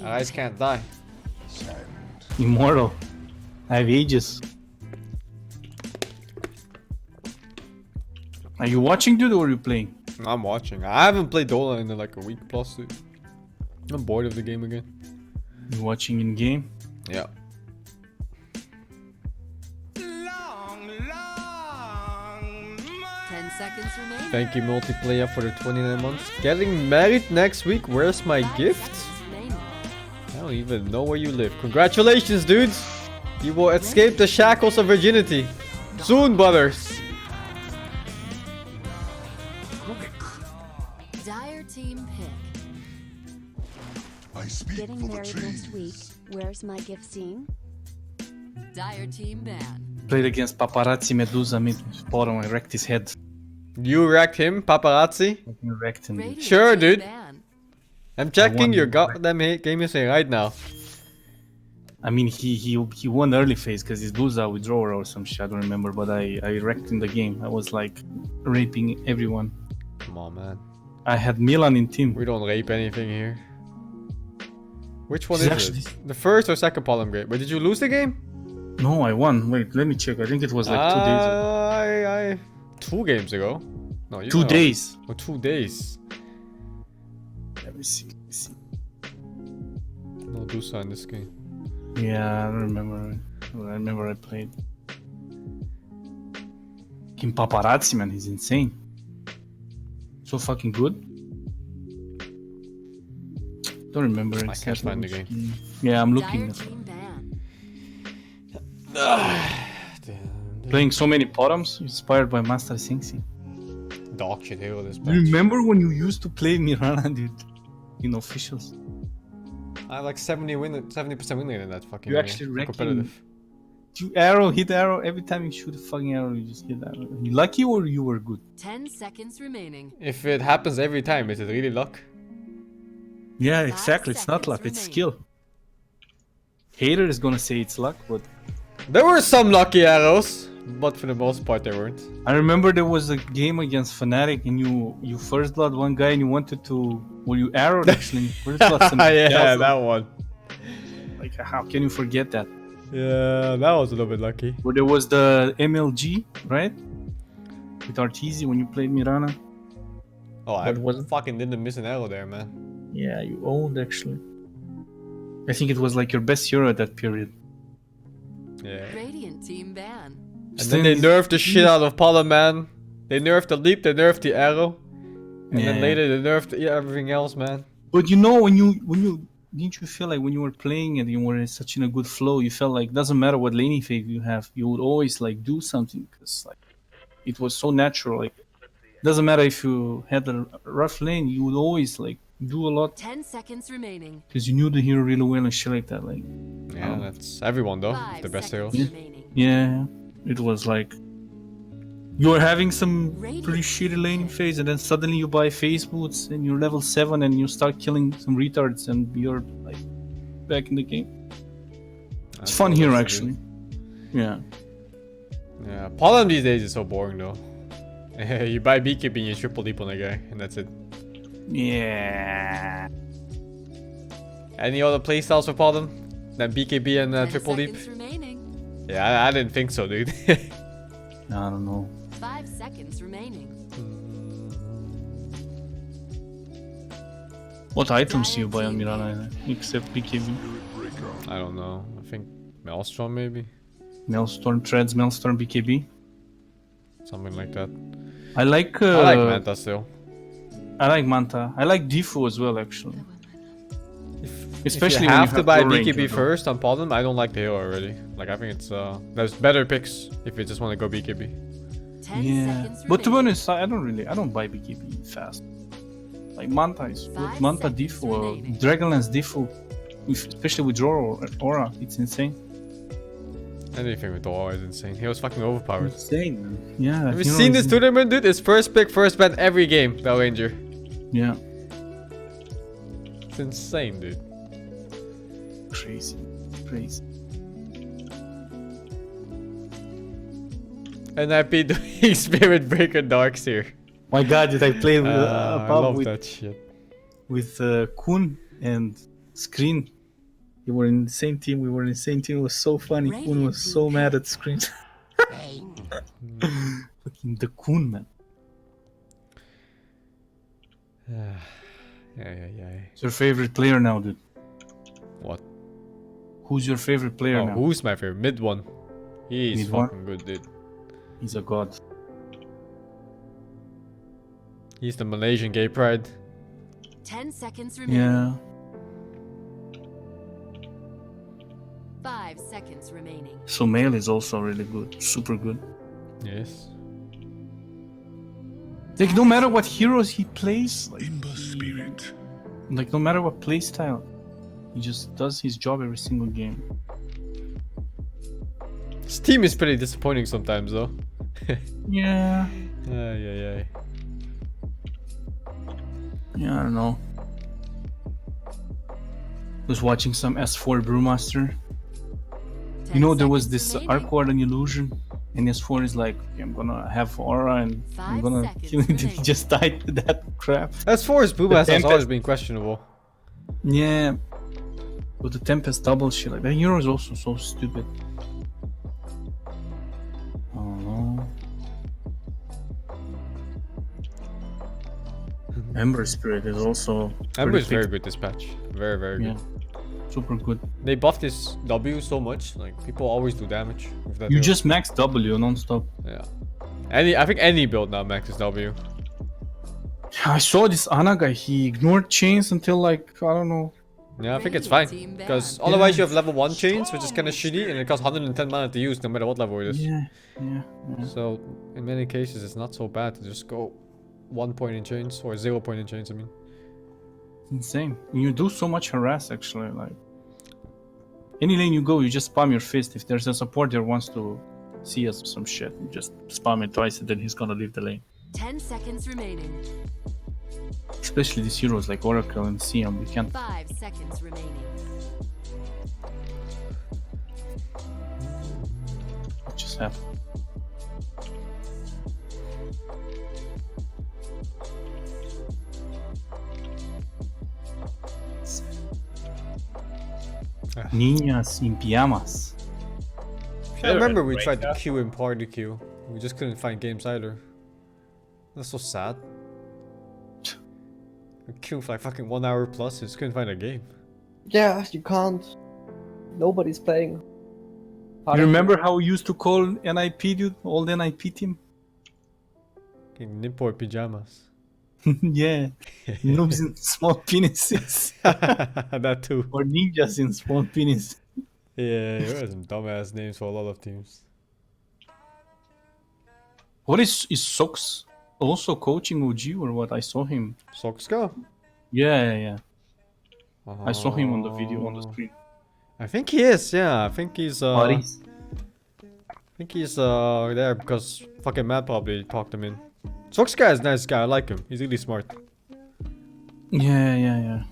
Eyes can't die. Immortal. I have ages. Are you watching, dude, or are you playing? I'm watching. I haven't played Dota in like a week plus, dude. I'm bored of the game again. You watching in game? Yeah. 10 seconds remaining. Thank you, multiplayer, for the 29 months. Getting married next week. Where's my gift? I don't even know where you live. Congratulations, dudes. You will escape the shackles of virginity. Soon, brothers. Dire team pick. I speak Getting for the married next week. trees. Where's my gift scene? Dire team ban. Played against Paparazzi Medusa mid bottom. I wrecked his head. You wrecked him, paparazzi? Fucking wrecked him. Radiant Sure, team dude. ban. I'm checking won your the goddamn game using right now. I mean, he won early phase because he's Dusa withdrawer or some shit. I don't remember, but I wrecked in the game. I was like raping everyone. Come on, man. I had Milan in team. We don't rape anything here. Which one He's is actually- it? The first or second Palm game? But did you lose the game? No, I won. Wait, let me check. I think it was like 2 days ago. 2 games ago. No, you 2 won. days. Oh, 2 days. Let me see. Let me see. No Dusa in this game. Yeah, I don't remember. I remember I played. Kim Paparazzi, man, he's insane. So fucking good. Don't remember. I can't find the game. Yeah, I'm Dire looking. team ban. Playing so many bottoms, inspired by Master SingSing. Dog shit hero this You patch. remember when you used to play Mirana, dude? In officials. I have like 70% win rate in that fucking You game. actually For wreck competitive. You hit arrow, every time you shoot a fucking arrow, you just hit arrow. You lucky or you were good? 10 seconds remaining. If it happens every time, is it really luck? Yeah, exactly. It's not seconds luck, it's remaining. skill. Hater is gonna say it's luck, but There were some lucky arrows, but for the most part they weren't. I remember there was a game against Fnatic and you first blood one guy and you wanted to, well, you arrowed actually. First blood some Yeah, dazzle. that one. Like, how can you forget that? Yeah, that was a little bit lucky. Where there was the MLG, right? With Arteezy when you played Mirana. Oh, I But wasn't- fucking didn't miss an arrow there, man. Yeah, you owned actually. I think it was like your best hero at that period. Yeah. Radiant team ban. And then they nerfed the shit out of Pollen, man. They nerfed the leap, they nerfed the arrow. And then Yeah. later they nerfed everything else, man. But you know, when you didn't you feel like when you were playing and you were in such in a good flow, you felt like doesn't matter what laning phase you have, you would always like do something because like it was so natural. Like doesn't matter if you had a rough lane, you would always like do a lot 10 seconds remaining. because you knew the hero really well and shit like that. Like Yeah, that's everyone though. 5 The best seconds heroes. remaining. yeah, it was like you were having some pretty shitty laning phase and then suddenly you buy phase boots and you're level 7 and you start killing some retards and you're like back in the game. It's fun here actually. Yeah. Yeah, Pollen these days is so boring though. You buy BKB and you triple leap on a guy, and that's it. Yeah. Any other playstyles for Pollen than BKB and 10 triple leap? seconds remaining. Yeah, I didn't think so, dude. I don't know. 5 seconds remaining. What items do you buy on Mirana except BKB? I don't know. I think Maelstrom maybe? Maelstrom, Treads, Maelstrom, BKB. Something like that. I like I like Manta still. I like Manta. I like Defu as well actually. Especially if you when have to buy low range, BKB you know. first on Pollen, I don't like the hero already. Like I think it's there's better picks if you just want to go BKB. 10 Yeah. seconds But to be remaining. honest, I don't buy BKB fast. Like Manta is good. 5 Manta seconds Defu, remaining. Dragonlance Defu, especially with Aura, it's insane. Anything with Aura is insane. He was fucking overpowered. Insane, man. Yeah. Have you hero seen is- this tournament, dude? It's first pick, first ban every game, Bell Ranger. Yeah. It's insane, dude. Crazy. Crazy. And I beat doing Spirit Breaker Darks here. My god, did I play with I love that shit. with Kun and Screen. You were in the same team. We were in the same team. It was so funny. Kun was so mad at Screen. Fucking the Kun, man. Yeah. Who's your favorite player now, dude? What? Who's your favorite player Oh, now? who's my favorite? Mid one. He's Mid one? fucking good, dude. He's a god. He's the Malaysian gay pride. 10 seconds remaining. Yeah. 5 seconds remaining. Sumail is also really good. Super good. Yes. Like, no matter what heroes he plays, like, Spirit. no matter what playstyle, he just does his job every single game. His team is pretty disappointing sometimes, though. Yeah. Yeah. Yeah, I don't know. Was watching some S4 Brewmaster. You know, there was this Arc Warden illusion, and S4 is like, okay, I'm gonna have aura and I'm 5 gonna seconds kill it. He remaining. just died to that crap. As far as Boobass has Tempest. always been questionable. Yeah. But the Tempest double shit, like that hero is also so stupid. Oh no. Ember Spirit is also Ember is pretty very good this patch. Very Yeah. good. Super good. They buffed his W so much, like people always do damage with that You hero. just max W non-stop. Yeah. I think any build now maxes W. I saw this Ana guy, he ignored chains until like, I don't know. Yeah, I think it's Radiant fine. team Because banned. otherwise you have level 1 chains, which is kinda shitty, and it costs 110 mana to use no matter what level it is. Yeah. So in many cases it's not so bad to just go 1 point in chains, or 0 point in chains, I mean. Insane. You do so much harass actually, like. Any lane you go, you just spam your fist. If there's a support there wants to see us some shit, you just spam it twice and then he's gonna leave the lane. 10 seconds remaining. Especially these heroes like Oracle and Siam, we can't. 5 seconds remaining. Just have. Niñas in pijamas. I remember we tried to queue in party queue. We just couldn't find games either. That's so sad. We queued for like fucking 1 hour plus, just couldn't find a game. Yeah, you can't. Nobody's playing. You remember how we used to call NIP, dude? Old NIP team? Fucking Nippor pajamas. Yeah. Noobs in small penises. That too. Or ninjas in small penis. Yeah, there were some dumbass names for a lot of teams. What is Sox also coaching OG or what? I saw him. Soxka? Yeah. I saw him on the video on the Oh. screen. I think he is, yeah. I think he's Buddies. there because fucking Matt probably talked him in. Soxka is a nice guy, I like him. He's really smart. Yeah.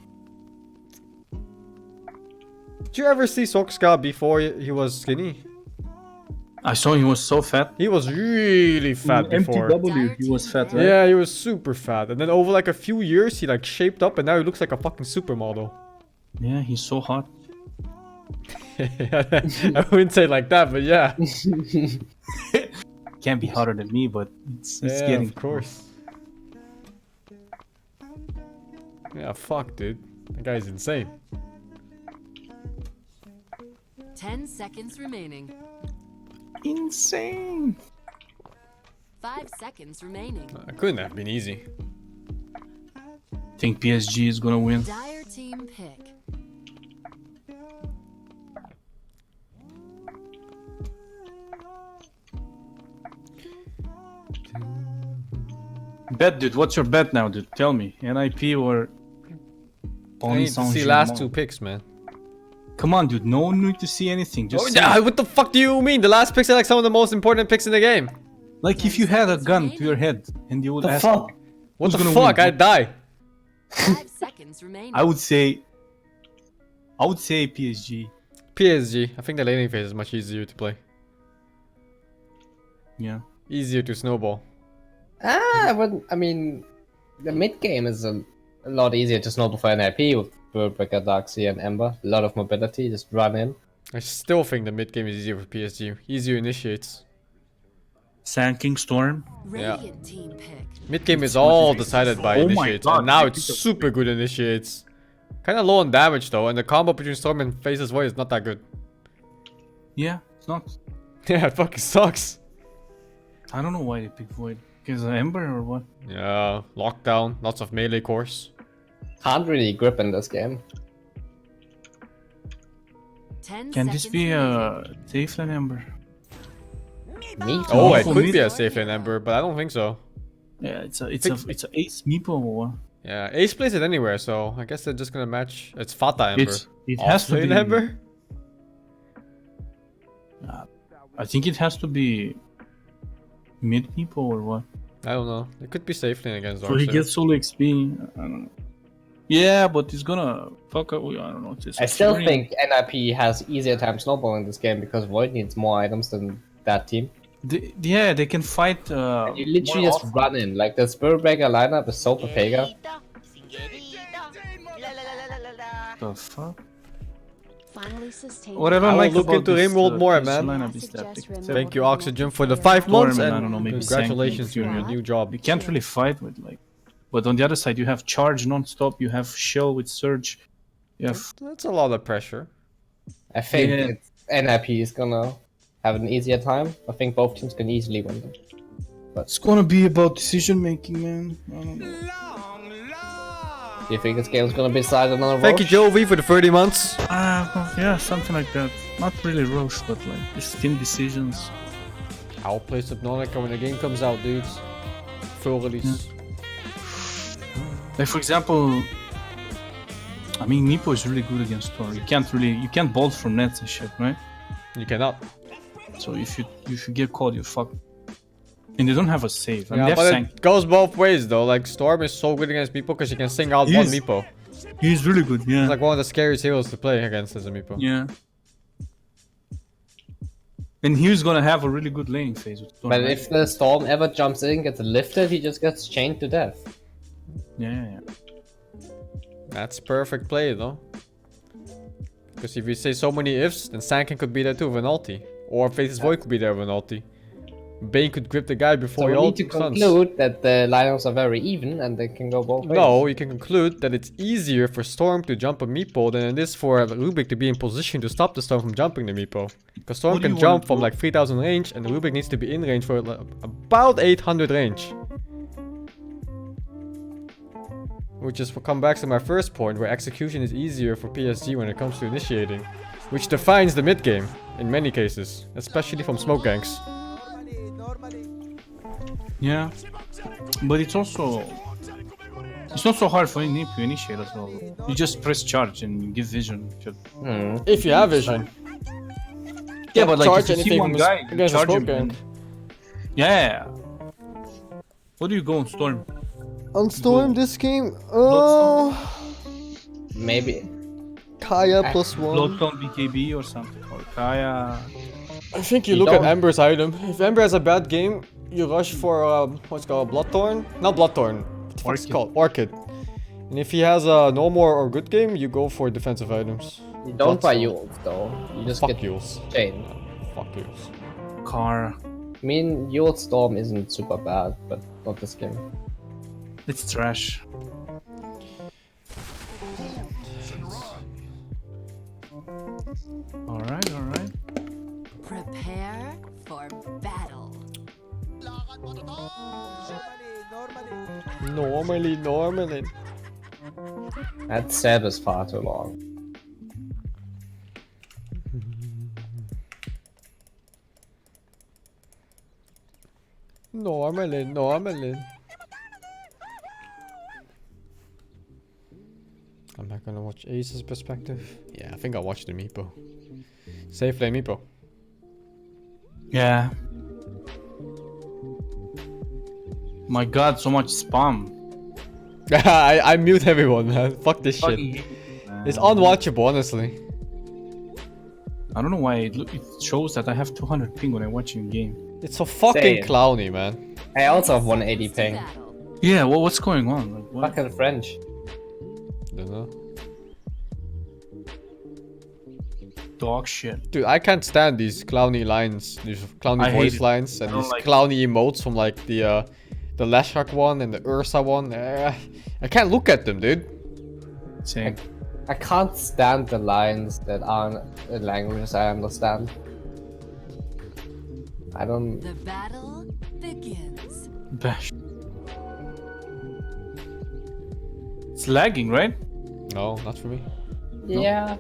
Did you ever see Soxka before he was skinny? I saw he was so fat. He was really fat before. MTW, he was fat, right? Yeah, he was super fat. And then over like a few years, he like shaped up and now he looks like a fucking supermodel. Yeah, he's so hot. I wouldn't say like that, but yeah. Can't be hotter than me, but it's Yeah, getting of course. Yeah, fuck, dude. That guy's insane. 10 seconds remaining. insane. 5 seconds remaining. It couldn't have been easy. Think PSG is gonna win. Dire team pick. Bet, dude. What's your bet now, dude? Tell me. NIP or I need to see last two picks, man. Come on, dude. No need to see anything. Just say- What the fuck do you mean? The last picks are like some of the most important picks in the game. like if you had a gun to your head and you would The ask, fuck? What Who's the gonna fuck? win? I'd die. 5 seconds remaining. I would say PSG. PSG. I think the laning phase is much easier to play. Yeah. Easier to snowball. I mean, the mid game is a lot easier to snowball for NIP with Burberger, Darkseid, and Ember. A lot of mobility, just run in. I still think the mid game is easier for PSG. Easier initiates. SingSing Storm. Radiant team pick. Mid game is all decided by Oh my initiates, God, and now I it's think super good initiates. Kind of low on damage though, and the combo between Storm and Face's Void is not that good. Yeah, it's not. Yeah, it fucking sucks. I don't know why they picked Void. Because Ember or what? Yeah, lockdown, lots of melee cores. Can't really grip in this game. 10 Can this seconds be remaining. a safe lane Ember? Me too. Oh, it Oh, could mid- be a safe lane Ember, but I don't think so. Yeah, it's a ace meepo or what? Yeah, Ace plays it anywhere, so I guess they're just gonna match. It's Fata Ember. It has to Offlane be Ember? I think it has to be mid meepo or what? I don't know. It could be safe lane against So he Darkseid. gets solo XP. I don't know. Yeah, but he's gonna fuck up. I don't know. It's I still very- think NIP has easier time snowballing this game because Void needs more items than that team. they can fight. You literally more just often. run in. Like the Spellbreaker lineup is so Papega. The fuck? Finally sustained. What I I don't will like look about into this, Rimworld more, this man. lineup is that they- Thank you, Oxygen, for the 5 months, Storm and and I don't know, maybe congratulations Sank. on your new job. You can't really fight with like. But on the other side, you have charge non-stop. You have shell with surge. You have That's a lot of pressure. I think Yeah. NIP is gonna have an easier time. I think both teams can easily win them. It's gonna be about decision making, man. I don't know. Do you think this game's gonna be decided on a Thank you, rush? Joe V, for the 30 months. Yeah, something like that. Not really rush, but like just team decisions. I'll play Subnautica when the game comes out, dudes. Full release. Like for example, I mean, Meepo is really good against Thor. You can't bolt from nets and shit, right? You cannot. So if you get caught, you're fucked. And they don't have a save. I mean, Yeah, they have but Sank. it goes both ways though. Like Storm is so good against Meepo because she can sing out He one is. Meepo. He's really good, yeah. It's like one of the scariest heroes to play against as a Meepo. Yeah. And he's gonna have a really good laning phase with Storm. But right? if the Storm ever jumps in, gets lifted, he just gets chained to death. Yeah. That's perfect play though. Because if you say so many ifs, then Sankin could be there too with an ulti. Or Face's Void could be there with an ulti. Bane could grip the guy So before we he need to stuns. conclude that the lineups are very even and they can go both ways. No, you can conclude that it's easier for Storm to jump a Meepo than it is for Rubik to be in position to stop the Storm from jumping the Meepo. Because Storm What do can you jump wanna from do? like 3000 range and Rubik needs to be in range for about 800 range. Which is come back to my first point, where execution is easier for PSG when it comes to initiating. Which defines the mid game, in many cases. Especially from smoke ganks. Yeah. But it's also it's not so hard for any to initiate as well. You just press charge and you give vision. If you have vision. Yeah, but like Charge if you see anything one from guy, you against a charge smoke him. gank. Yeah. What do you go on Storm? On Storm this game, Maybe. Kaya plus Bloodstone BKB or something, or Kaya. I think you You look at don't- Ember's item. If Ember has a bad game, you rush for what's it called, Bloodthorn? Not Bloodthorn. What the fuck's it Orchid. called? Orchid. And if he has a normal or good game, you go for defensive items. You don't buy Bloodstone. Yules though. You just Fuck get Yules. chained. Fuck Yules. Kara. I mean, Yule's Storm isn't super bad, but not this game. It's trash. Alright. Prepare for battle. Normally. That set is far too long. Normally. I'm not gonna watch Ace's perspective. Yeah, I think I'll watch the Meepo. Safe lane Meepo. Yeah. My god, so much spam. I mute everyone, man. Fuck this shit. It's unwatchable, honestly. I don't know why it shows that I have 200 ping when I watch in game. It's so fucking Same. clowny, man. I also have 180 ping. Battle. Yeah, well, what's going on? Like, what? Fucking French. Dunno. dog shit. Dude, I can't stand these clowny lines, these clowny I hate voice it. lines, and I don't these like it. clowny emotes from like the Leshak one and the Ursa one. I can't look at them, dude. Same. I can't stand the lines that aren't in languages I understand. I don't. The battle begins. Bash. It's lagging, right? No, not for me. Yeah.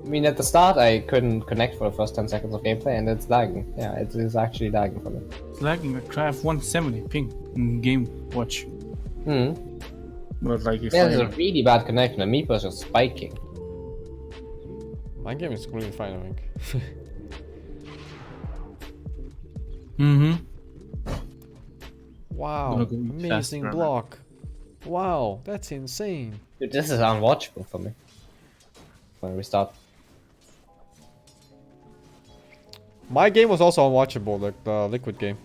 I mean, at the start I couldn't connect for the first 10 seconds of gameplay, and it's lagging. Yeah, it is actually lagging for me. It's lagging. I have 170 ping in game watch. Hmm. But like if Yeah, there's I... a really bad connection, and Meepo's just spiking. My game is completely fine, I think. Mm-hmm. Wow, Gonna go eat amazing faster, man. block. Wow, that's insane. Dude, this is unwatchable for me. When we start. My game was also unwatchable, like the Liquid game.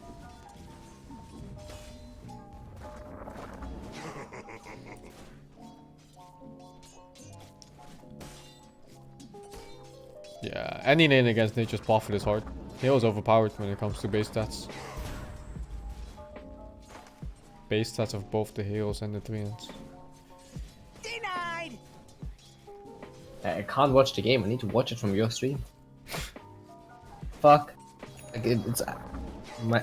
Yeah, any lane against Nature's Prophet is hard. Hero's overpowered when it comes to base stats. Base stats of both the heroes and the treants. I can't watch the game, I need to watch it from your stream. Fuck. Like it's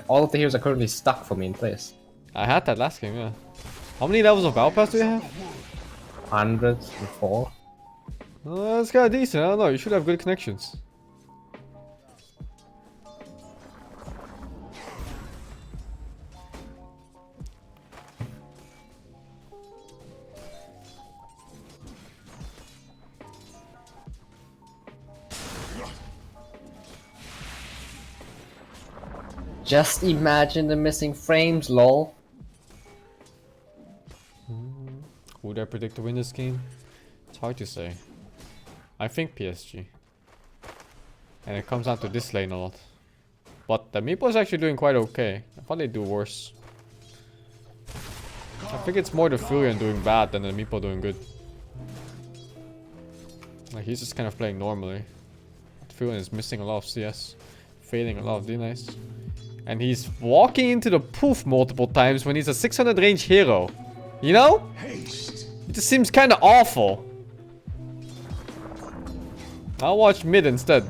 all of the heroes are currently stuck for me in place. I had that last game, yeah. How many levels of Battle Pass do you have? 104. Well, that's kinda decent, I don't know, you should have good connections. Just imagine the missing frames, lol. Would I predict to win this game? It's hard to say. I think PSG. And it comes down to this lane a lot. But the Meepo is actually doing quite okay. I thought they'd do worse. I think it's more the Furion doing bad than the Meepo doing good. Like he's just kind of playing normally. Furion is missing a lot of CS. Failing a lot of D-Nice. And he's walking into the poof multiple times when he's a 600 range hero. You know? It just seems kind of awful. I'll watch mid instead.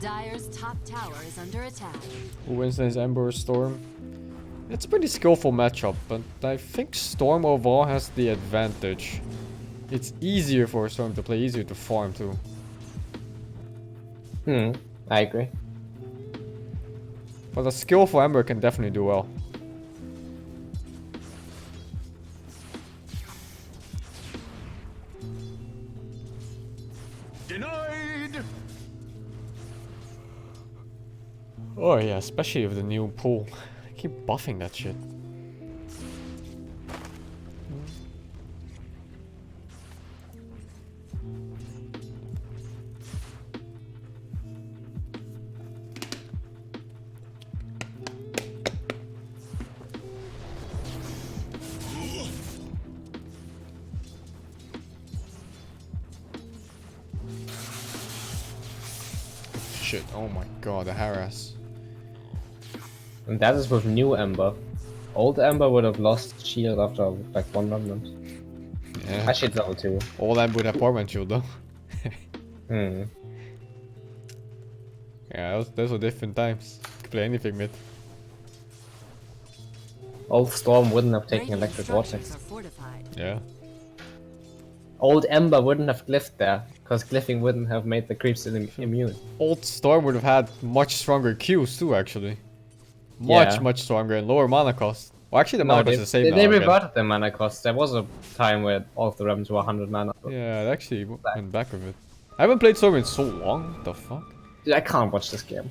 Dire's top tower is under attack. Who wins this Ember or Storm? It's a pretty skillful matchup, but I think Storm overall has the advantage. It's easier for Storm to play, easier to farm too. I agree. But a skillful Ember can definitely do well. Denied. Oh yeah, especially with the new pool. I keep buffing that shit. Shit, oh my god, the harass. And that is with new Ember. Old Ember would have lost shield after like one remnant. Yeah. Actually, it's level 2. All Ember would have Portman shield though. Yeah, those were different times. Could play anything mid. Old Storm wouldn't have taken Radiant Electric structures Vortex. are fortified. Yeah. Old Ember wouldn't have glyphed there, because glyphing wouldn't have made the creeps immune. Old Storm would have had much stronger Qs too, actually. Much stronger and lower mana cost. Well, actually, the mana cost is the same they now. again. reverted the mana cost. There was a time where all of the realms were 100 mana. Yeah, it actually went back a bit. I haven't played Storm in so long. What the fuck? Dude, I can't watch this game.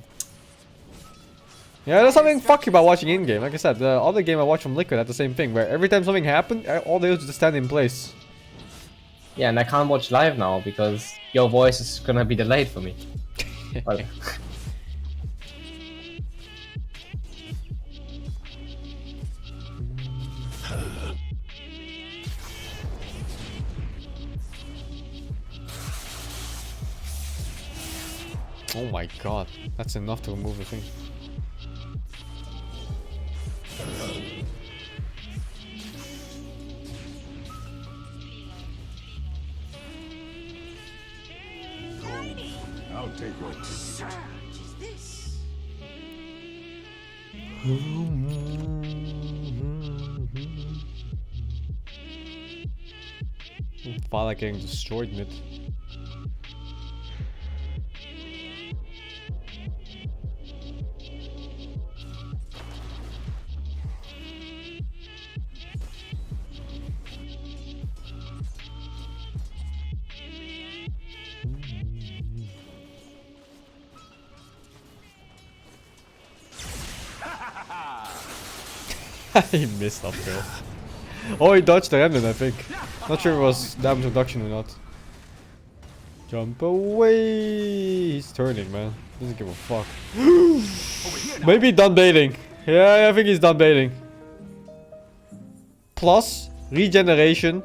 Yeah, there's something fucky about watching in-game. Like I said, the other game I watched from Liquid had the same thing, where every time something happened, all they do is just stand in place. Yeah, and I can't watch live now because your voice is gonna be delayed for me. Well, Oh my god, that's enough to remove the thing. I'll take what Father getting destroyed mid. He missed up there. Oh, he dodged the remnant, I think. Not sure if it was damage reduction or not. Jump away! He's turning, man. Doesn't give a fuck. Maybe done baiting. Yeah, I think he's done baiting. Plus, regeneration,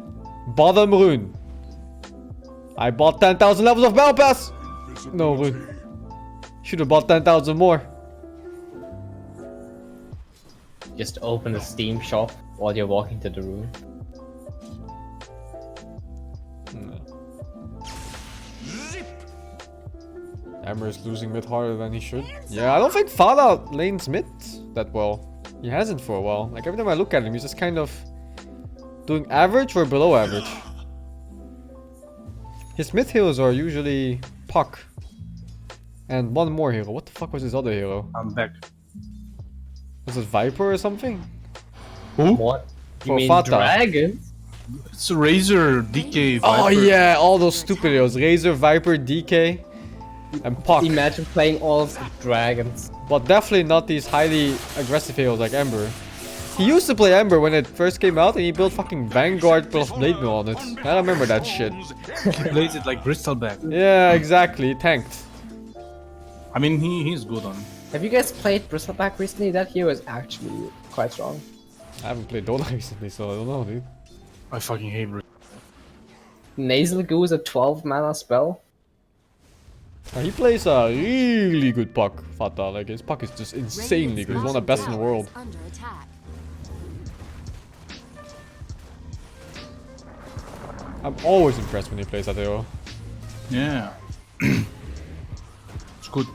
bottom rune. I bought 10,000 levels of Battle Pass! No, rune. Should have bought 10,000 more. Just open the Steam shop while you're walking to the room. No. Amber is losing mid harder than he should. Yeah, I don't think Fallout lanes mid that well. He hasn't for a while. Like every time I look at him, he's just kind of doing average or below average. His mid heroes are usually Puck. And one more hero. What the fuck was his other hero? I'm back. Was it Viper or something? What? You For mean Fata. dragon? It's a Razor, DK, Viper. Oh yeah, all those stupid heroes. Razor, Viper, DK, and Puck. Imagine playing all of the dragons. But definitely not these highly aggressive heroes like Ember. He used to play Ember when it first came out and he built fucking Vanguard plus Blade Mill on it. I remember that shit. He plays it like Bristleback. Yeah, exactly. He tanked. I mean, he's good on. Have you guys played Bristleback recently? That hero is actually quite strong. I haven't played Dota recently, so I don't know, dude. I fucking hate Bristleback. Nasal Goo is a 12 mana spell. He plays a really good Puck, Fata. Like, his Puck is just insanely good. He's one of the best in the world. Under attack. I'm always impressed when he plays that hero. Yeah. It's good.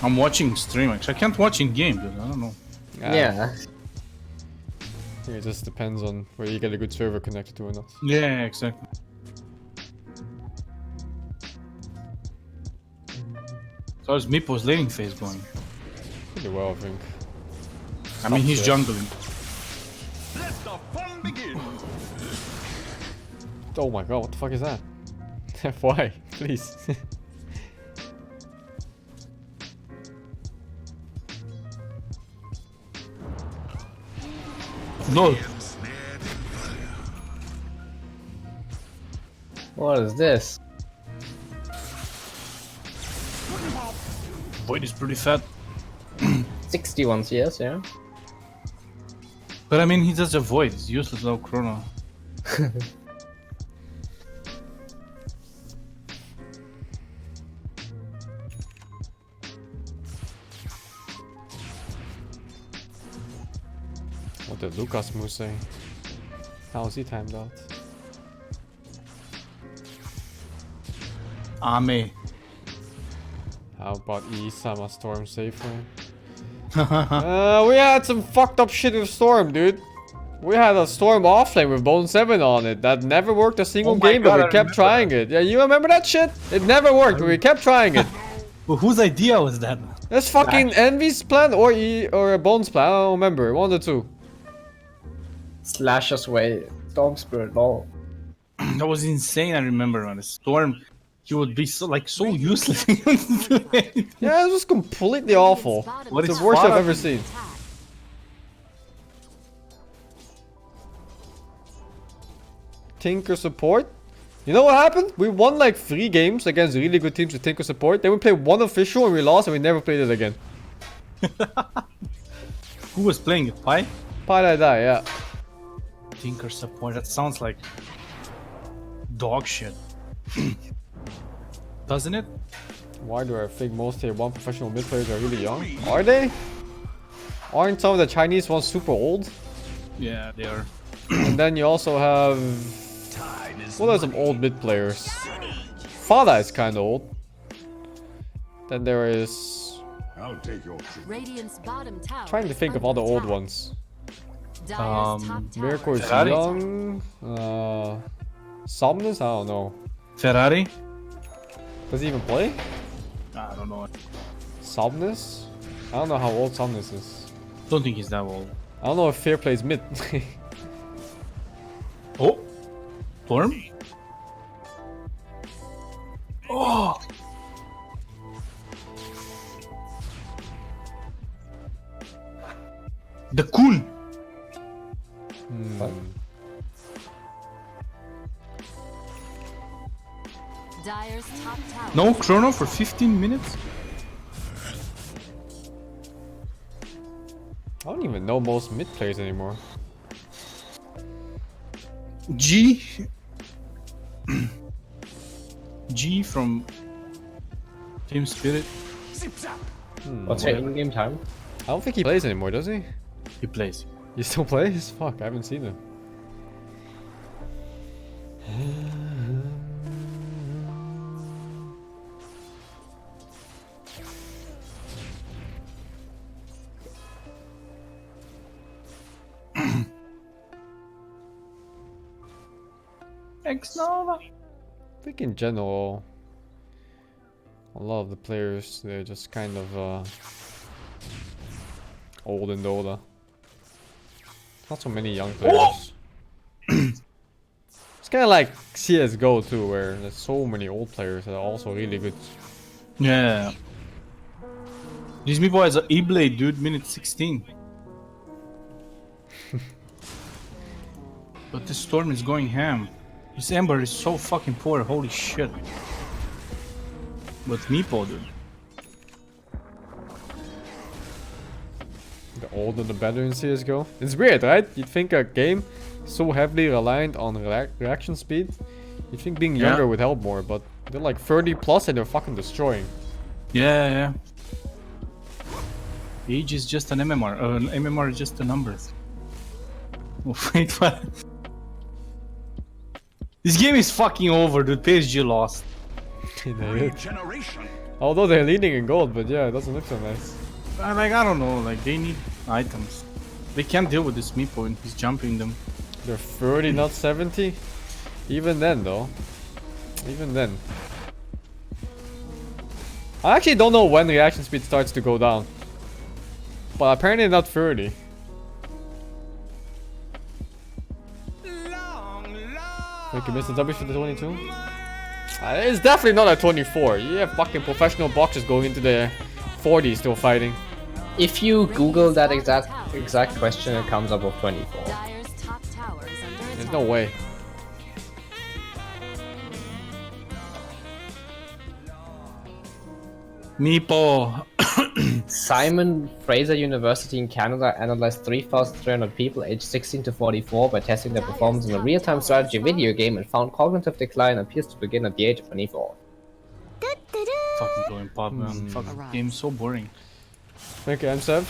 I'm watching stream actually. I can't watch in game, dude. I don't know. Yeah. It just depends on where you get a good server connected to or not. Yeah, exactly. So how's Meepo's laning phase going? Pretty well, I think. I mean, he's Not jungling. Let the fun begin. Oh my god, what the fuck is that? Why? Please. No. What is this? Void is pretty fat. 61 CS, yeah? But I mean, he does a Void. It's useless without Chrono. What did Lucas Moose say? How is he timed out? Ame. How about Isama Storm safely? We had some fucked up shit with Storm, dude. We had a Storm offlane with Bone 7 on it. That never worked a single Oh my game, God, but I we kept remember trying it. Yeah, you remember that shit? It never worked, but we kept trying it. But whose idea was that? That's fucking Envy's plan or a Bones plan. I don't remember. One of the two. Slash us away. Storm Spirit, lol. That was insane. I remember on the Storm, he would be so useless. Yeah, it was completely awful. What It's is the worst I've Farah? ever seen. Tinker support? You know what happened? We won like 3 games against really good teams with Tinker support. Then we played one official and we lost and we never played it again. Who was playing it? Pi? Pie die, yeah. Tinker support. That sounds like dog shit. Doesn't it? Why do I think most tier 1 professional mid players are really young? Are they? Aren't some of the Chinese ones super old? Yeah, they are. And then you also have... What are some old mid players? Fada is kinda old. Then there is... I'll take your trip. Radiant's bottom tower. Trying to think is of all the under old attack. ones. Dire's top tower Miracle is Ferrari? young. Somnus? I don't know. Ferrari? Does he even play? I don't know. Somnus? I don't know how old Somnus is. Don't think he's that old. I don't know if Fear plays mid. Oh, Storm. Oh. The Kun. Dire's top tower. No chrono for 15 minutes? I don't even know most mid players anymore. G. G from Team Spirit. What's your in-game time? I don't think he plays anymore, does he? He plays. He still plays? Fuck, I haven't seen him. X-Nova. I think in general, a lot of the players, they're just kind of old and older. Not so many young players. It's kind of like CSGO too, where there's so many old players that are also really good. Yeah. This me boy is an E-Blade, dude, minute 16. But this Storm is going ham. This Ember is so fucking poor, holy shit. But Meepo, dude. The older the better in CSGO. It's weird, right? You'd think a game so heavily reliant on reaction speed, you'd think being younger would help more, but they're like 30 plus and they're fucking destroying. Yeah, yeah. Age is just an MMR. An MMR is just a number. Oh, wait, what? This game is fucking over, dude. PSG lost. Regeneration. Although they're leading in gold, but yeah, it doesn't look so nice. Like, I don't know, like, they need items. They can't deal with this Meepo and he's jumping them. They're 30, not 70? Even then, though. Even then. I actually don't know when reaction speed starts to go down. But apparently not 30. Thank you, Mr. W for the 22. It's definitely not at 24. You have fucking professional boxers going into the 40s still fighting. If you Google that exact question, it comes up with 24. Dire's top tower is under attack. There's no way. Meepo. Simon Fraser University in Canada analyzed 3,300 people aged 16 to 44 by testing their performance in a real-time strategy video game and found cognitive decline appears to begin at the age of 24. Fucking going pop, man. Fucking game so boring. Thank you, M7.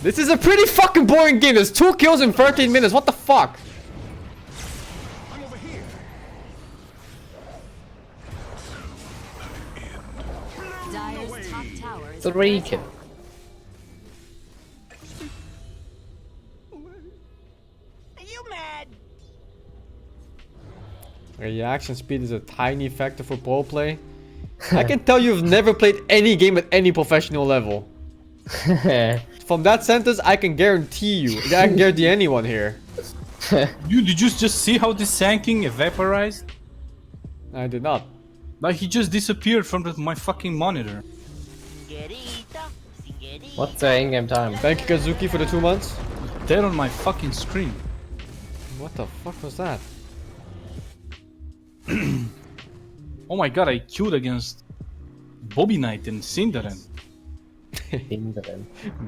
This is a pretty fucking boring game. There's 2 kills in 13 minutes. What the fuck? I'm over here. Dire's top tower is 3 kills. Reaction speed is a tiny factor for pro play. I can tell you've never played any game at any professional level. From that sentence, I can guarantee you. I can guarantee anyone here. Dude, did you just see how this Sanking evaporized? I did not. Like, he just disappeared from my fucking monitor. What's the in-game time? Thank you, Kazuki, for the 2 months. Dead on my fucking screen. What the fuck was that? Oh my god, I queued against Bobby Knight and Cinderin.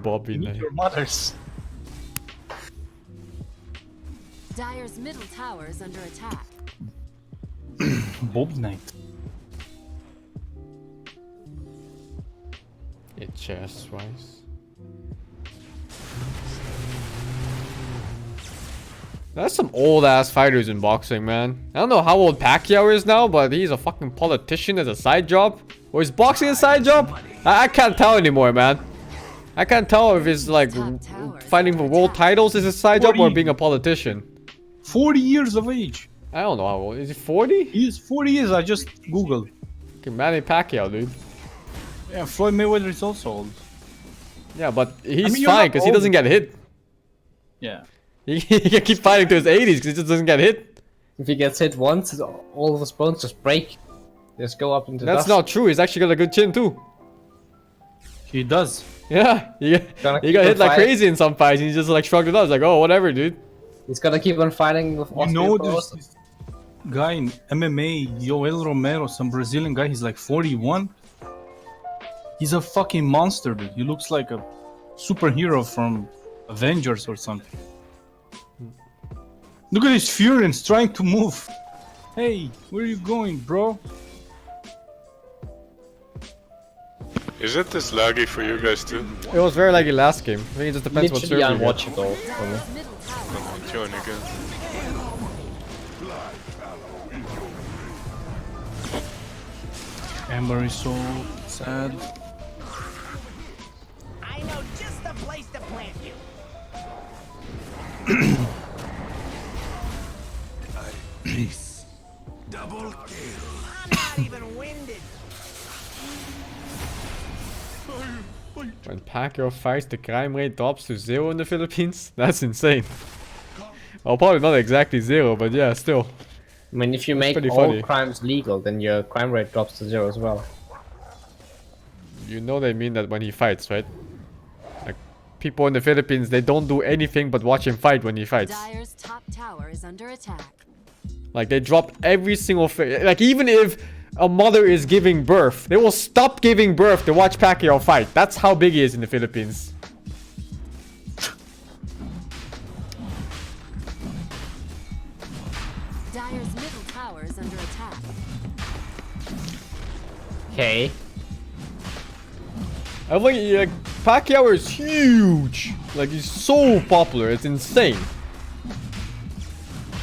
Bobby Meet Knight. your mothers. Dire's middle tower is under attack. Bob Knight. It chest wise. That's some old ass fighters in boxing, man. I don't know how old Pacquiao is now, but he's a fucking politician as a side job. Or is boxing a side job? I can't tell anymore, man. I can't tell if it's like fighting for world titles is a side job or being a politician. 40 years of age. I don't know how old. Is he 40? He is 40 years. I just googled. Fucking Manny Pacquiao, dude. Yeah, Floyd Mayweather is also old. Yeah, but he's you're fine not because he old. doesn't get hit. Yeah. He can keep fighting to his 80s because he just doesn't get hit. If he gets hit once, all of his bones just break. Just go up into That's dust. not true. He's actually got a good chin too. He does. Yeah, he Gonna got keep hit on like fighting. crazy in some fights. And he just like shrugged it off. He's like, oh, whatever, dude. He's gonna keep on fighting with You know, there's osteoporosis. this guy in MMA, Joel Romero, some Brazilian guy. He's like 41. He's a fucking monster, dude. He looks like a superhero from Avengers or something. Look at his Furions trying to move. Hey, where are you going, bro? Is it this laggy for you guys too? It was very laggy last game. I think it just depends what Literally server you get. unwatchable for me. Dyer's middle tower is I'm joining again. Amber is so sad. I know just the place to plant you. Double kill. I'm not even winded. When Pacquiao fights, the crime rate drops to 0 in the Philippines? That's insane. Well, probably not exactly 0, but yeah, still. I mean, if you make pretty all funny. crimes legal, then your crime rate drops to 0 as well. You know they mean that when he fights, right? Like, people in the Philippines, they don't do anything but watch him fight when he fights. Dyer's top tower is under attack. Like, they drop every single like, even if a mother is giving birth, they will stop giving birth to watch Pacquiao fight. That's how big he is in the Philippines. Dyer's middle tower is under attack. Okay. I think like, Pacquiao is huge. Like, he's so popular. It's insane.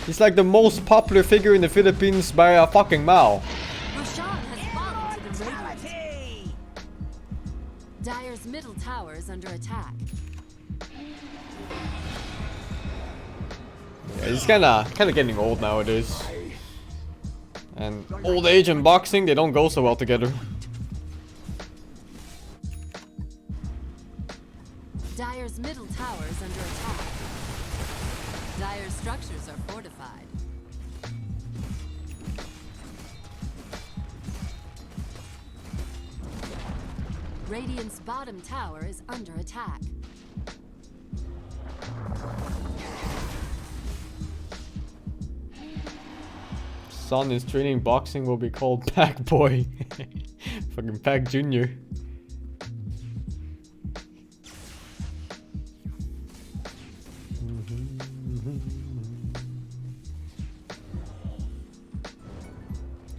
He's like the most popular figure in the Philippines by a fucking mile. Roshan has fallen to the radiant. Hey! Dyer's middle tower is under attack. Yeah, he's kinda getting old nowadays. And old age and boxing, they don't go so well together. Dyer's middle tower is under attack. Dyer's structures are fortified. Radiant's bottom tower is under attack. Son is training boxing will be called Pac Boy. Fucking Pac Junior.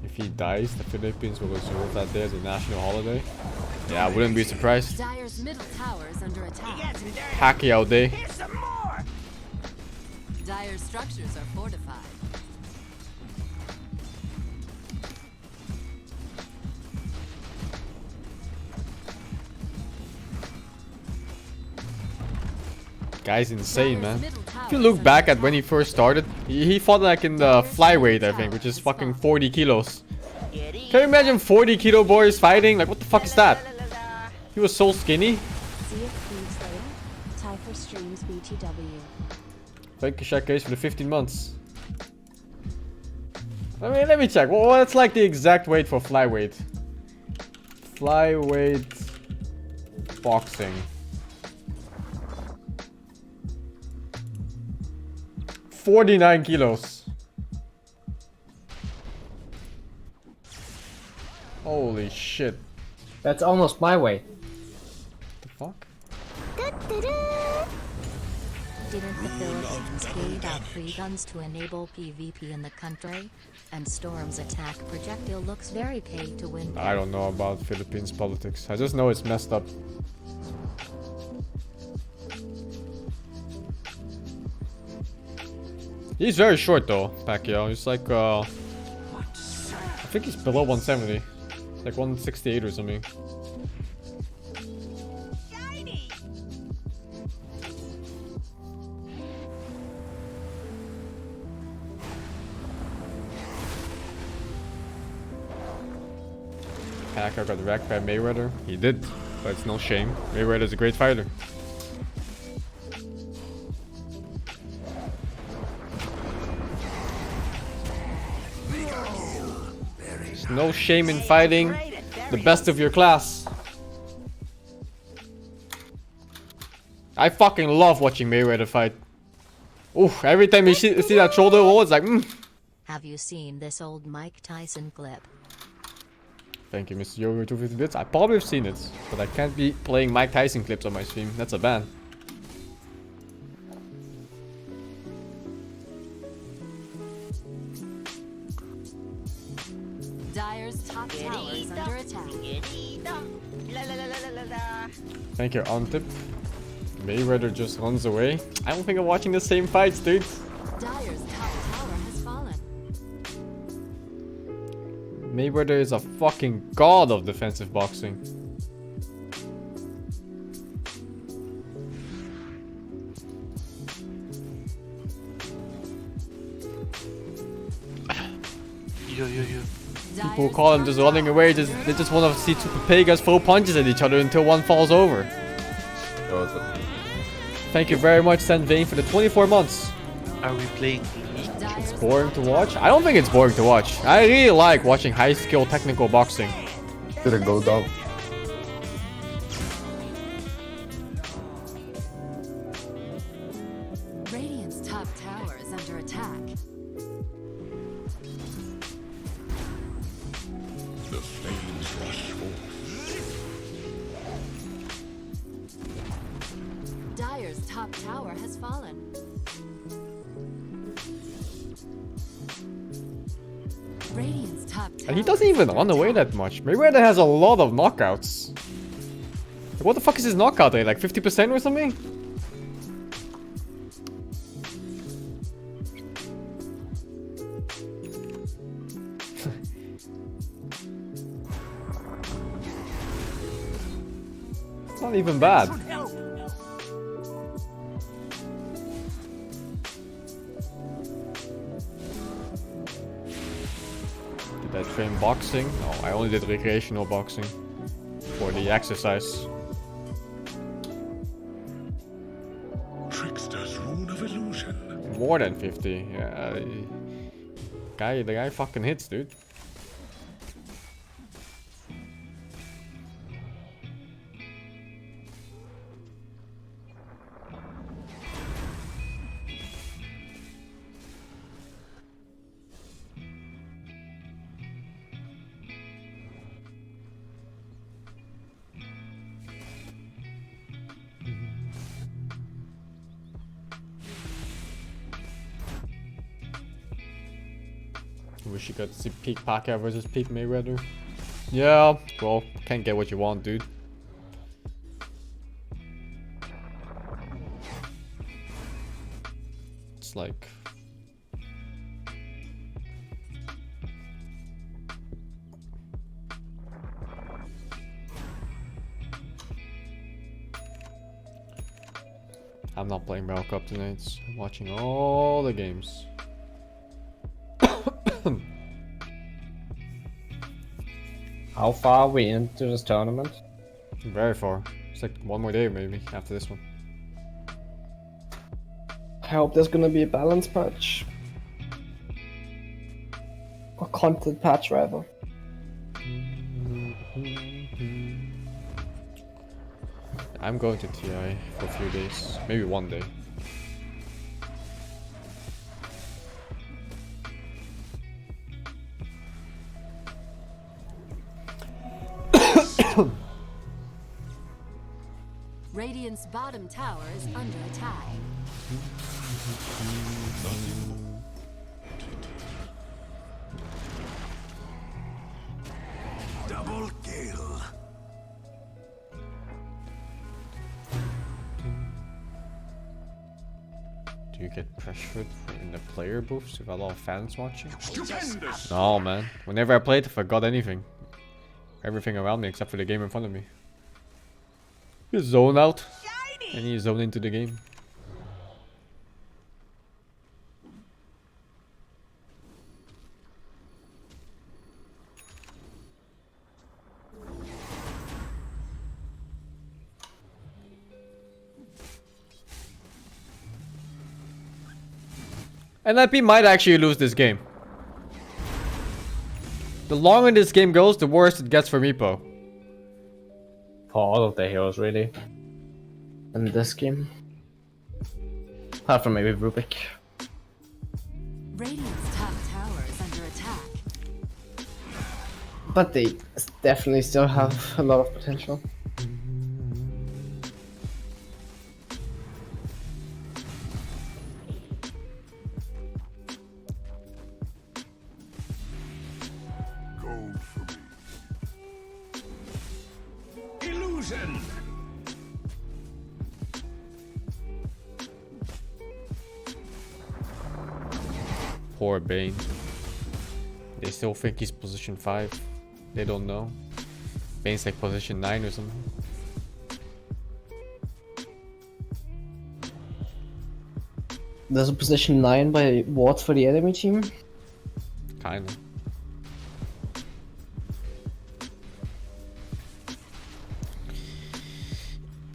If he dies, the Philippines will observe that day as a national holiday. Yeah, I wouldn't be surprised. Dyer's middle tower is under You attack. got some dirt. Pacquiao Day. Here's some more. Dyer's structures are fortified. Guy's insane, man. Dyer's middle tower If you is look under back at attack. when he first started, he fought like in the flyweight, I think, which is fucking 40 kilos. Get in. Can you imagine 40 kilo boys fighting? Like, what the fuck is that? He was so skinny. See if Queen's later. Tie for streams BTW. Thank you, Shaq Case, for the 15 months. I mean, let me check. Well, what's like the exact weight for flyweight? Flyweight boxing. 49 kilos. Holy shit. That's almost my weight. The fuck? Didn't the Philippines gave out free guns to enable PvP in the country? And Storm's attack projectile looks very pay to win. I don't know about Philippines politics. I just know it's messed up. He's very short though, Pacquiao. He's like, I think he's below 170. Like 168 or something. Shiny! Pacquiao got wrecked by Mayweather. He did, but it's no shame. Mayweather's a great fighter. There's no shame in fighting the best of your class. I fucking love watching Mayweather fight. Oof, every time you see that shoulder roll, it's like, Have you seen this old Mike Tyson clip? Thank you, Mr. Yoga 250 bits. I probably have seen it, but I can't be playing Mike Tyson clips on my stream. That's a ban. Dyer's top tower is under attack. La la la la la la. Thank you, on tip. Mayweather just runs away. I don't think I'm watching the same fights, dude. Dyer's top tower has fallen. Mayweather is a fucking god of defensive boxing. People call him just running away. They just want to see two Pegas throw punches at each other until one falls over. Thank you very much, Vane, for the 24 months. Are we playing? It's boring to watch? I don't think it's boring to watch. I really like watching high skill technical boxing. Did it go down? Radiant's top tower is under attack. The flames rush forth. Dyer's top tower has fallen. Radiant's top tower. And he doesn't even run away that much. Mayweather has a lot of knockouts. Like, what the fuck is his knockout rate? Like 50% or something? It's not even bad. Did I train boxing? No, I only did recreational boxing for the exercise. Trickster's rune of illusion. More than 50. Yeah, the guy fucking hits, dude. Wish you got to see peak Pacquiao versus peak Mayweather. Yeah, well, can't get what you want, dude. It's like... I'm not playing World Cup tonight. I'm watching all the games. How far are we into this tournament? Very far. It's like one more day maybe after this one. I hope there's gonna be a balance patch. Or content patch rather. I'm going to TI for a few days. Maybe one day. Radiant's bottom tower is under attack. Double kill. Do you get pressured in the player booths with a lot of fans watching? Stupendous. No, man. Whenever I played, I forgot anything. Everything around me except for the game in front of me. You zone out, and you zone into the game. NIP might actually lose this game. The longer this game goes, the worse it gets for Meepo. For all of the heroes, really. In this game. Apart from maybe Rubik. Radiant's top tower is under attack. But they definitely still have a lot of potential. Go for me. Illusion. Poor Bane. They still think he's position 5. They don't know. Bane's like position 9 or something. There's a position 9 by Vods for the enemy team. Kinda.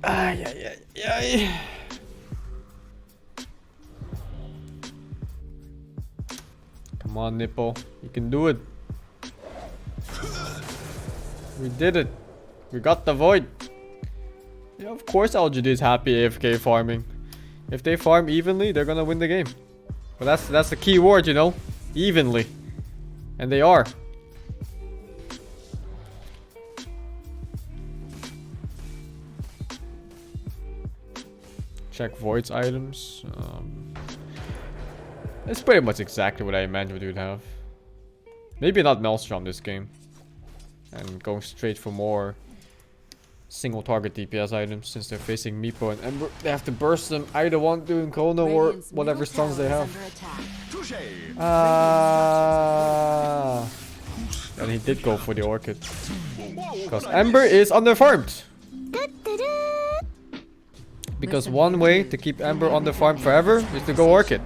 Ay, ay, ay, ay. Come on, Nipple. You can do it. We did it. We got the Void. Yeah, of course LGD is happy AFK farming. If they farm evenly, they're gonna win the game. But that's the key word, you know? Evenly. And they are. Check Void's items. It's pretty much exactly what I imagined we would have. Maybe not Maelstrom this game. And going straight for more single target DPS items since they're facing Meepo and Ember. They have to burst them, either one doing Chrono or Radiant's whatever middle stuns they tower have. is under attack. Touché. Ah. And he did go for the Orchid. Because Ember is underfarmed. Because one way to keep Ember on the farm forever is to go Orchid.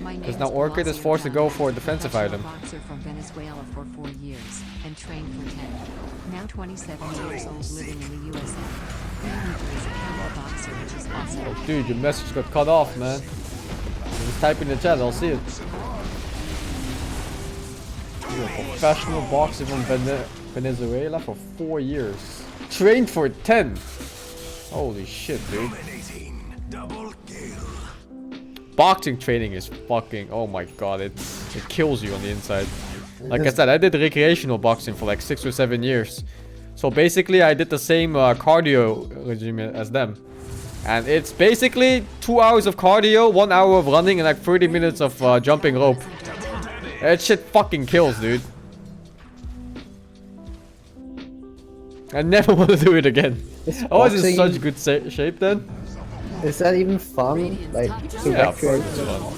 Because now Orchid is forced to go for a defensive item. Boxer from Venezuela for 4 years and trained for 10. Now 27 years old, living in the USA. Currently is a camel boxer, which is awesome. Oh, dude, your message got cut off, man. Just type in the chat, I'll see it. You're a professional boxer from Venezuela for 4 years. Trained for 10. Holy shit, dude. Double kill. Boxing training is fucking, oh my god, it kills you on the inside. Like I said, I did recreational boxing for like 6 or 7 years. So basically I did the same cardio regime as them. And it's basically 2 hours of cardio, 1 hour of running, and like 30 minutes of jumping rope. That shit fucking kills, dude. I never want to do it again. I was in such good shape then. Is that even fun? Like, to Yeah, of course recreate?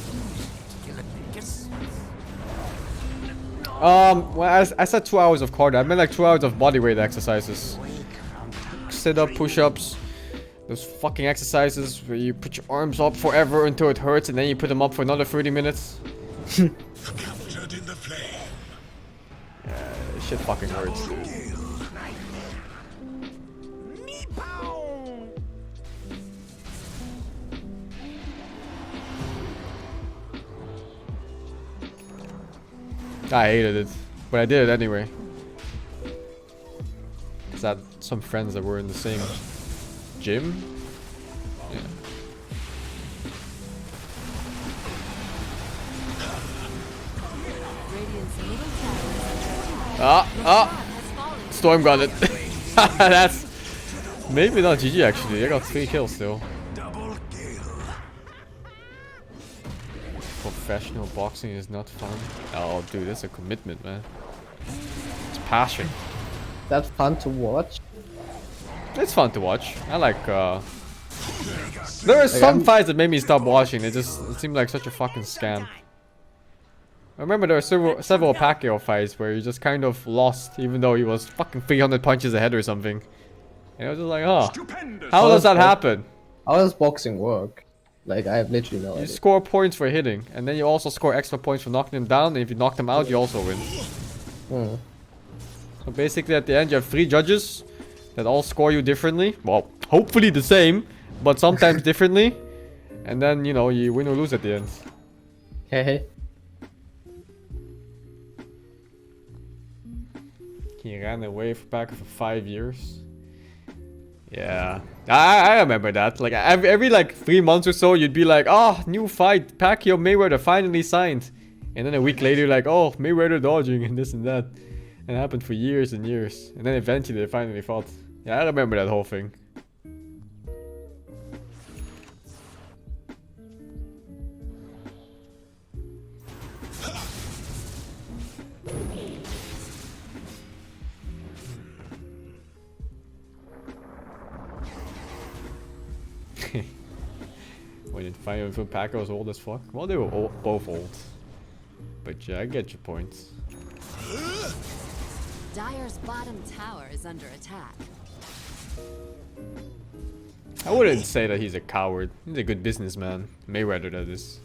it's fun. Well, I said 2 hours of cardio. I meant like 2 hours of bodyweight exercises. Sit-up, push-ups. Those fucking exercises where you put your arms up forever until it hurts, and then you put them up for another 30 minutes. Captured in the flame. Yeah, shit fucking hurts, dude. I hated it, but I did it anyway. Cause I had some friends that were in the same gym. Yeah. Radiant's middle tower is under attack. Storm got it. Maybe not GG actually. I got 3 kills still. Double kill. Professional boxing is not fun. Oh, dude, that's a commitment, man. It's passion. That's fun to watch. It's fun to watch. I like. There are some fights that made me stop watching. It seemed like such a fucking scam. I remember there were several Pacquiao fights where he just kind of lost, even though he was fucking 300 punches ahead or something. And I was just like, oh, how does that happen? How does boxing work? Like, I have literally no idea. You score points for hitting, and then you also score extra points for knocking him down, and if you knock them out, you also win. So basically at the end you have 3 judges that all score you differently. Well, hopefully the same, but sometimes differently. And then, you know, you win or lose at the end. Hey. He ran away back for 5 years. Yeah, I remember that. Like every like 3 months or so, you'd be like, "Oh, new fight, Pacquiao Mayweather finally signed," and then a week later, like, "Oh, Mayweather dodging and this and that," and it happened for years and years, and then eventually they finally fought. Yeah, I remember that whole thing. When you find out if Pacquiao was old as fuck. Well, they were both old. But yeah, I get your point. Dire's bottom tower is under attack. I wouldn't say that he's a coward. He's a good businessman. Mayweather, that is.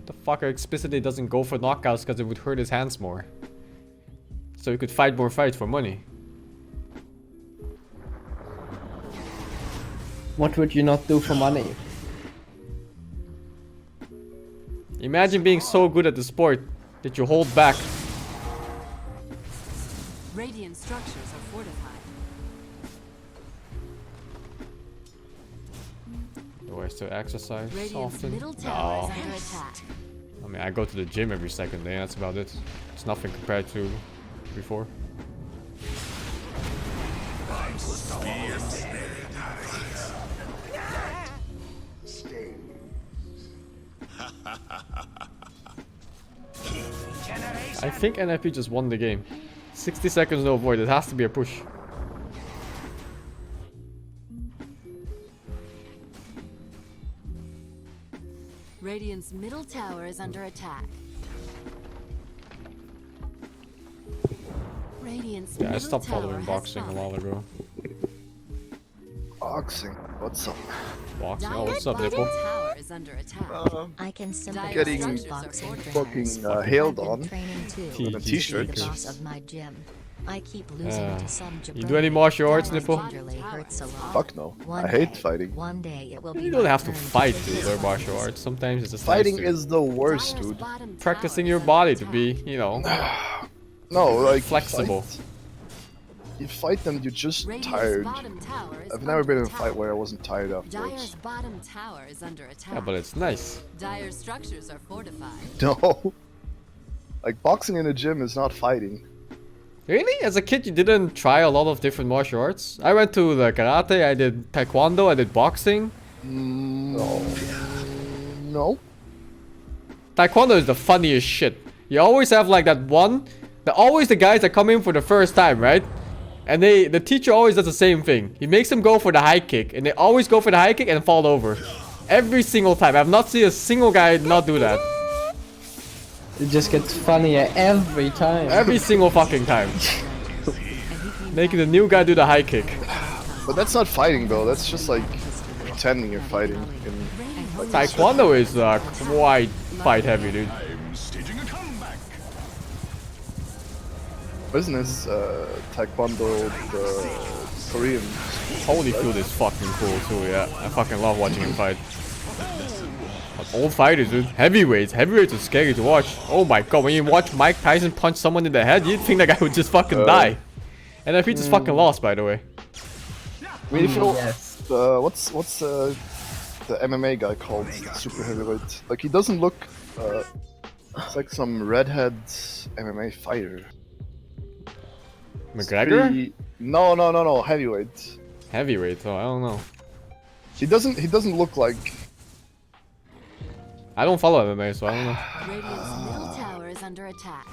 The fucker explicitly doesn't go for knockouts because it would hurt his hands more. So he could fight more fights for money. What would you not do for money? Imagine being so good at the sport that you hold back. Radiant structures are fortified. Do I still exercise Radiant's often? middle tower No. is under attack. I mean, I go to the gym every second day, that's about it. It's nothing compared to before. I think NFP just won the game. 60 seconds no void, it has to be a push. Radiant's middle tower is under attack. Radiant's Yeah, I middle stopped tower following has boxing a fallen. while ago. Boxing, what's up? Boxing? Oh, Dire's what's up, bottom Nipple? tower is under attack. I can sympathize Getting with boxing fucking fans. hailed I've on been training too. T- with a t-shirt. The boss of my gym. I keep losing to some You do any martial arts, Nipple? hurts a lot. Fuck no. One I hate day- fighting. One day it will be You don't my have to turn fight to face learn my martial fears. arts. Sometimes it's just Fighting nice to is the worst, Dire's dude. bottom tower practicing is your under body to attack. be, you know, No, like flexible. You fight them, you're just Radiant's tired. bottom tower is I've never under been in a attack. fight where I wasn't tired Dire's afterwards. bottom tower is under attack. Yeah, but it's nice. Dire's structures are fortified. No. Like, boxing in a gym is not fighting. Really? As a kid, you didn't try a lot of different martial arts? I went to the karate, I did taekwondo, I did boxing. No. No. Taekwondo is the funniest shit. You always have like that one, always the guys that come in for the first time, right? And the teacher always does the same thing. He makes them go for the high kick, and they always go for the high kick and fall over. Every single time. I've not seen a single guy not do that. It just gets funnier every time. Every single fucking time. Making the new guy do the high kick. But that's not fighting, though. That's just like pretending you're fighting. Taekwondo is quite fight heavy, dude. I'm staging a comeback. Isn't this Taekwondo the Korean? Holyfield is fucking cool too, yeah. I fucking love watching him fight. But old fighters, dude. Heavyweights. Heavyweights are scary to watch. Oh my god, when you watch Mike Tyson punch someone in the head, you'd think that guy would just fucking die. And if he just fucking lost, by the way. I mean, if you know, Yes. what's the MMA guy called? Super heavyweight. Like, he doesn't look. It's like some redhead MMA fighter. McGregor? No, heavyweight. Heavyweight, oh, I don't know. He doesn't look like. I don't follow MMA, so I don't know. Radiant's middle tower is under attack.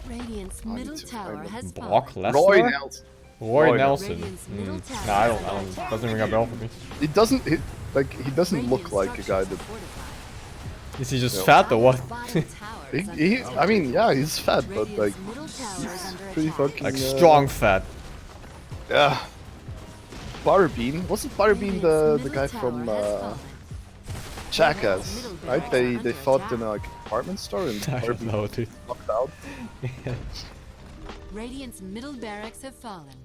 Radiant's middle tower has Brock fallen. Lesnar? Roy Nelson. Roy Nelson. Radiant's middle tower Nah, I is don't. under attack. Doesn't ring a bell for me. He doesn't look Radiant like a guy structures that. are fortified. Is he just No. fat or what? Bottom tower is under He attack. I mean, yeah, he's fat, but like, Radiant's middle tower is under pretty attack. fucking. Like strong fat. Yeah. Butterbean, wasn't Butterbean the guy from Jackass? Right? They fought in a like, department store and I don't Butterbean know, dude. knocked out. Radiant's middle barracks have fallen.